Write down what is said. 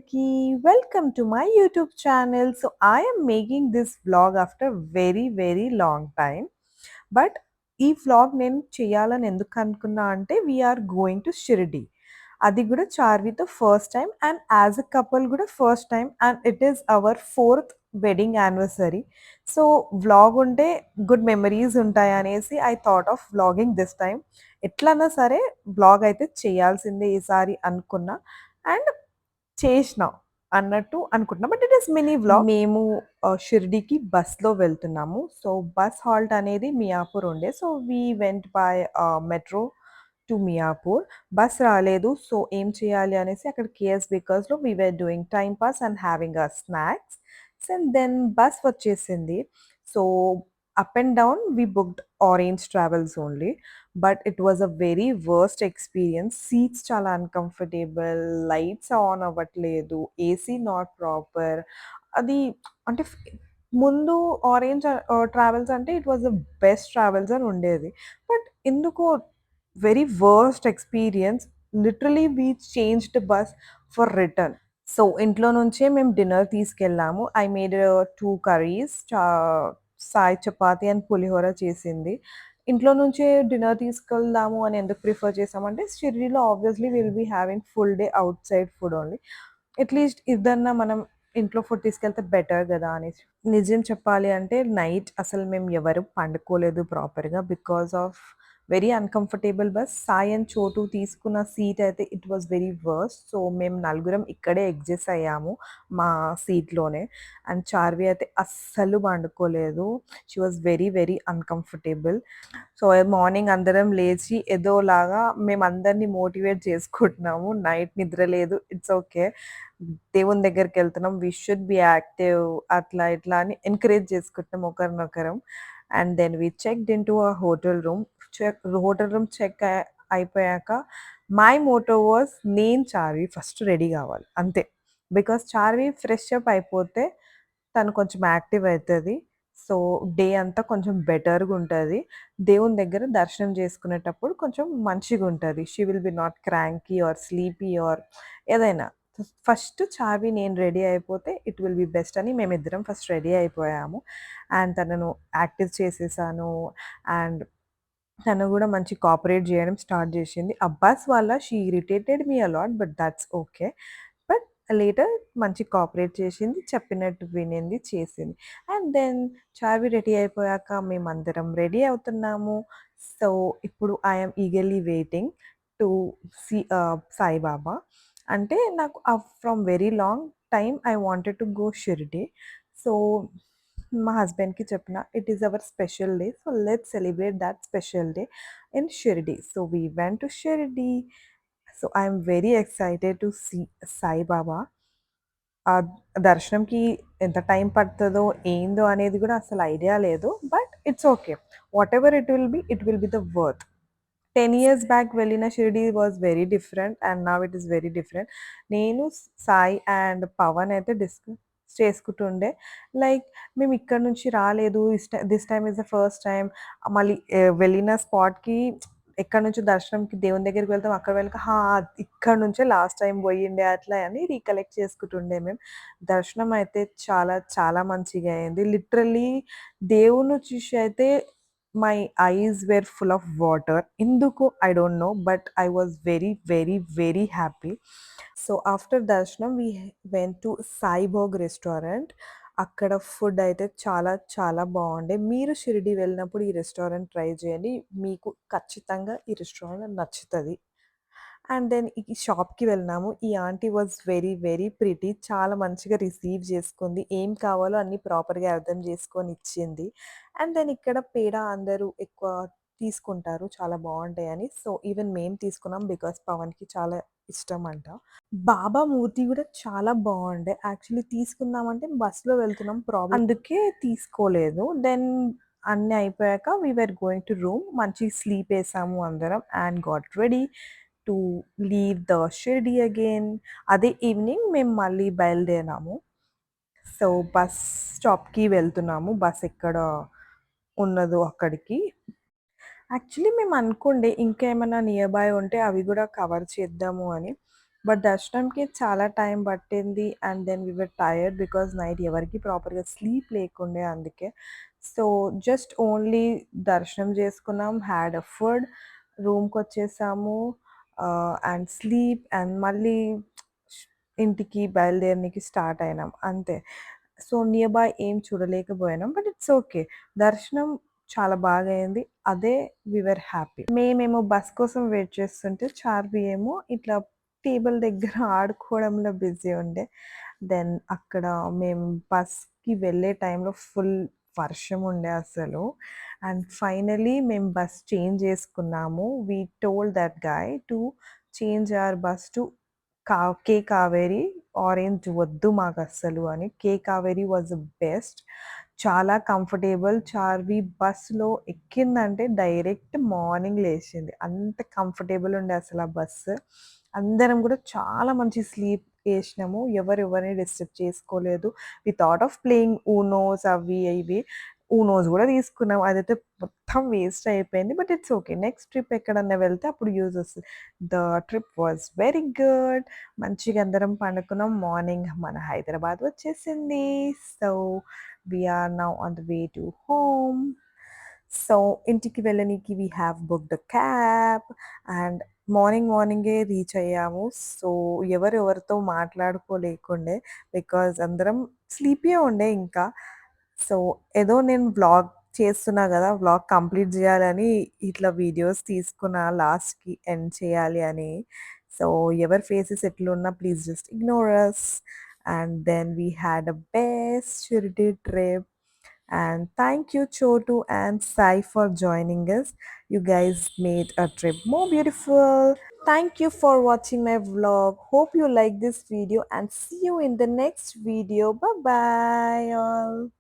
అందరికీ welcome to my YouTube channel. So I am making this vlog after very long time. But ఈ vlog నేను చేయాలని ఎందుకు అనుకున్నా అంటే వీఆర్ గోయింగ్ టు షిరిడి. అది కూడా చార్వితో first time and as a couple కూడా first time and it is our 4th wedding anniversary. So vlog ఉంటే గుడ్ మెమరీస్ ఉంటాయి అనేసి I thought of vlogging this time. ఎట్లన్నా సరే వ్లాగ్ అయితే చేయాల్సిందే ఈసారి అనుకున్నా అండ్ చేసినా అన్నట్టు అనుకుంటున్నా. But it is mini vlog. మేము షిరిడీకి బస్‌లో వెళ్తున్నాము. సో బస్ హాల్ట్ అనేది మియాపూర్ ఉండే. So we went by metro to Miyapur. Bus రాలేదు. సో ఏం చేయాలి అనేసి అక్కడ కేఎస్ బేకర్స్‌లో we were doing time pass and having our snacks. And then bus వచ్చేసింది. So up and down we booked Orange Travels only. But it was a very worst experience. Seats చాలా uncomfortable, lights on అవ్వట్లేదు, AC not proper. అది అంటే ముందు Orange Travels అంటే it was the best travels అని ఉండేది. But ఎందుకో very worst experience. Literally we changed bus for return. So ఇంట్లో నుంచే మేము డిన్నర్ తీసుకెళ్ళాము. I made 2 curries, Sai chapati and pulihora చేసింది. ఇంట్లో నుంచే డిన్నర్ తీసుకెళ్దాము అని ఎందుకు ప్రిఫర్ చేసామంటే షిరిడీలో obviously will be having full day outside food only. At least ఇదన్నా మనం ఇంట్లో ఫుడ్ తీసుకెళ్తే బెటర్ గదా అనేసి. నిజం చెప్పాలి అంటే నైట్ అసలు మేము ఎవరు పండుకోలేదు ప్రాపర్‌గా because of very uncomfortable bus. Sai and చోటు తీసుకున్న సీట్ అయితే it was very worst. So మేము నలుగురం ఇక్కడే అడ్జస్ట్ అయ్యాము మా సీట్‌లోనే. అండ్ చార్వి అయితే అస్సలు పండుకోలేదు. She was very uncomfortable. So morning అందరం లేచి ఏదోలాగా మేమందరిని మోటివేట్ చేసుకుంటున్నాము. నైట్ నిద్ర లేదు. It's okay. దేవుని దగ్గరికెళ్తున్నాం. వి షుడ్ బి యాక్టివ్ అట్లా ఇట్లా అని ఎంకరేజ్ చేసుకుంటున్నాం ఒకరినొకరం. And then we checked into a hotel room. Hotel room check అయిపోయాక మై మోటో వాస్ నేను చార్వి ఫస్ట్ రెడీ కావాలి అంతే. బికాజ్ చార్వి ఫ్రెష్ అప్ అయిపోతే తను కొంచెం యాక్టివ్ అయితది. సో డే అంతా కొంచెం బెటర్‌గా ఉంటది. దేవుని దగ్గర దర్శనం చేసుకునేటప్పుడు కొంచెం మంచిగుంటది. She will be not cranky or sleepy or ఏదైనా. ఫస్ట్ చార్వి నేను రెడీ అయిపోతే ఇట్ విల్ బి బెస్ట్ అని మేమిద్దరం ఫస్ట్ రెడీ అయిపోయాము. అండ్ తనను యాక్టివ్ చేసేసాను. అండ్ తను గూడా మంచి కోఆపరేట్ జేయడం స్టార్ట్ జేషింది. అబ్బాస్ వల్ల she irritated me a lot but that's okay. But later మంచి కోఆపరేట్ చేషింది. చెప్పినట్టు వినింది, చేసింది. అండ్ దెన్ చార్వి రెడీ అయిపోయాక మేమందరం రెడీ అవుతున్నాము. సో, ఇప్పుడు I am eagerly waiting to Saibaba. అంటే నాకు from very long time I wanted to go Shirdi. So మా హస్బెండ్‌కి చెప్పిన it is our special day. So let's celebrate that special day in Shirdi. So we went to Shirdi. So I am very excited to see Saibaba. ఆ దర్శనంకి ఎంత time పడతదో, ఏందో అనేది గూడా అసలు ఐడియా లేదు. But it's okay. Whatever it will be the worth. 10 years back వెళ్ళిన Shirdi was very different and now it is very different. నేను, సాయి అండ్ పవన్ అయితే డిస్కస్ చేసుకుంటుండే. లైక్ మేము ఇక్కడి నుంచి రాలేదు. This time is the first time. మళ్ళీ వెళ్ళిన స్పాట్‌కి ఎక్కడి నుంచో దర్శనంకి దేవుని దగ్గరికి వెళ్తాం. అక్కడ వెళ్ళక ఇక్కడ నుంచే లాస్ట్ టైమ్ పోయిండే అట్లా అని రీకలెక్ట్ చేసుకుంటుండే మేము. దర్శనం అయితే చాలా మంచిగా అయింది. లిటరల్లీ దేవుడిని చూసి అయితే my eyes were full of water. ఎందుకో I don't know. But I was very happy. So after దర్శనం we went to Saibhog restaurant. అక్కడ ఫుడ్ అయితే చాలా బాగుండే. మీరు షిరిడి వెళ్ళినప్పుడు ఈ రెస్టారెంట్ ట్రై చేయండి. మీకు ఖచ్చితంగా ఈ రెస్టారెంట్ నచ్చుతది. అండ్ దెన్ ఈ షాప్‌కి వెళ్ళినాము. ఈ ఆంటీ వాస్ వెరీ ప్రిటీ. చాలా మంచిగా రిసీవ్ చేసుకుంది. ఏం కావాలో అన్నీ ప్రాపర్‌గా అర్థం చేసుకొని ఇచ్చింది. అండ్ దెన్ ఇక్కడ పేడ అందరూ ఎక్కువ తీసుకుంటారు. చాలా బావుంటాయని. సో, ఈవెన్ మేము తీసుకున్నాం బికాజ్ పవన్‌కి చాలా ఇష్టమంట. బాబా మూర్తి గూడా చాలా బావుండే. యాక్చువల్లీ తీసుకుందామంటే బస్‌లో వెళ్తున్నాం అందుకే తీసుకోలేదు. దెన్ అన్నీ అయిపోయాక వి వర్ గోయింగ్ టు రూమ్. మంచి స్లీపేసాము అందరం and got ready to leave the Shirdi again. అదే ఈవినింగ్ మేము మళ్ళీ బయలుదేరాము. సో, బస్ స్టాప్‌కి వెళ్తున్నాము. బస్ ఎక్కడ ఉన్నదో అక్కడికి. యాక్చువల్లీ మేము అనుకుండే ఇంకా ఏమన్నా నియర్ బై ఉంటే అవి గూడా కవర్ చేద్దాము అని. బట్ దర్శనంకి చాలా టైం పట్టింది. And then we were tired because night ఎవరికీ ప్రాపర్‌గా స్లీప్ లేకుండే అందుకే. సో, జస్ట్ ఓన్లీ దర్శనం చేసుకున్నాం, హ్యాడ్ ఎ ఫుడ్, రూమ్‌కొచ్చేసాము. అండ్ స్లీప్ అండ్ మళ్ళీ ఇంటికి బయలుదేరనీకి స్టార్ట్ అయినాం అంతే. సో, నియర్ బై ఏం చూడలేకపోయినాం. But it's okay. దర్శనం చాలా బాగా అయింది. అదే వి వర్ హ్యాపీ. మేమేమో బస్ కోసం వెయిట్ చేస్తుంటే చార్వి ఏమో ఇట్లా టేబుల్ దగ్గర ఆడుకోవడంలో బిజీ ఉండే. దెన్ అక్కడ మేము బస్‌కి వెళ్ళే టైంలో ఫుల్ వర్షం ఉండే అసలు. అండ్ ఫైనల్లీ మేము బస్ చేంజ్ చేసుకున్నాము. We told that guy to change our bus to K Kaveri. Orange వద్దు మాకస్సలు అని. K Kaveri was the best. చాలా కంఫర్టబుల్. చార్వి బస్‌లో ఎక్కిందంటే డైరెక్ట్ మార్నింగ్ లేచింది. అంత కంఫర్టబుల్ ఉండే అసలు ఆ బస్సు. అందరం గూడా చాలా మంచి స్లీప్ ఏసినాము. ఎవరిని డిస్టర్బ్ చేసుకోలేదు. We thought of playing Unos అవి ఇవి. ఊనోస్ గూడా తీసుకున్నాం. అదైతే మొత్తం వేస్ట్ అయిపోయింది. But it's okay. Next trip ఎక్కడన్నా వెళ్తే అప్పుడు యూజ్ వస్తది. The trip was very good. మంచిగా అందరం పండుకున్నాం. మార్నింగ్ మన హైదరాబాద్ వచ్చేసింది. So, we are now on the way to home. So, ఇంటికి వెళ్ళనీకి we have booked a cab and మార్నింగే రీచ్ అయ్యాము. సో, ఎవరెవరితో మాట్లాడుకోలేకుండే బికాజ్ అందరం స్లీపీయే ఉండే ఇంకా. సో, ఏదో నేను వ్లాగ్ చేస్తున్నా గదా! వ్లాగ్ కంప్లీట్ జేయాలని ఇట్లా వీడియోస్ తీసుకున్నా లాస్ట్‌కి ఎండ్ చేయాలి అని. సో, ఎవరి ఫేసెస్ ఎట్లున్నా please just ignore us. And then we had a best Shirdi trip. And thank you, Chotu and Sai, for joining us. You guys made a trip more beautiful. Thank you for watching my vlog. Hope you like this video and see you in the next video. Bye bye, all.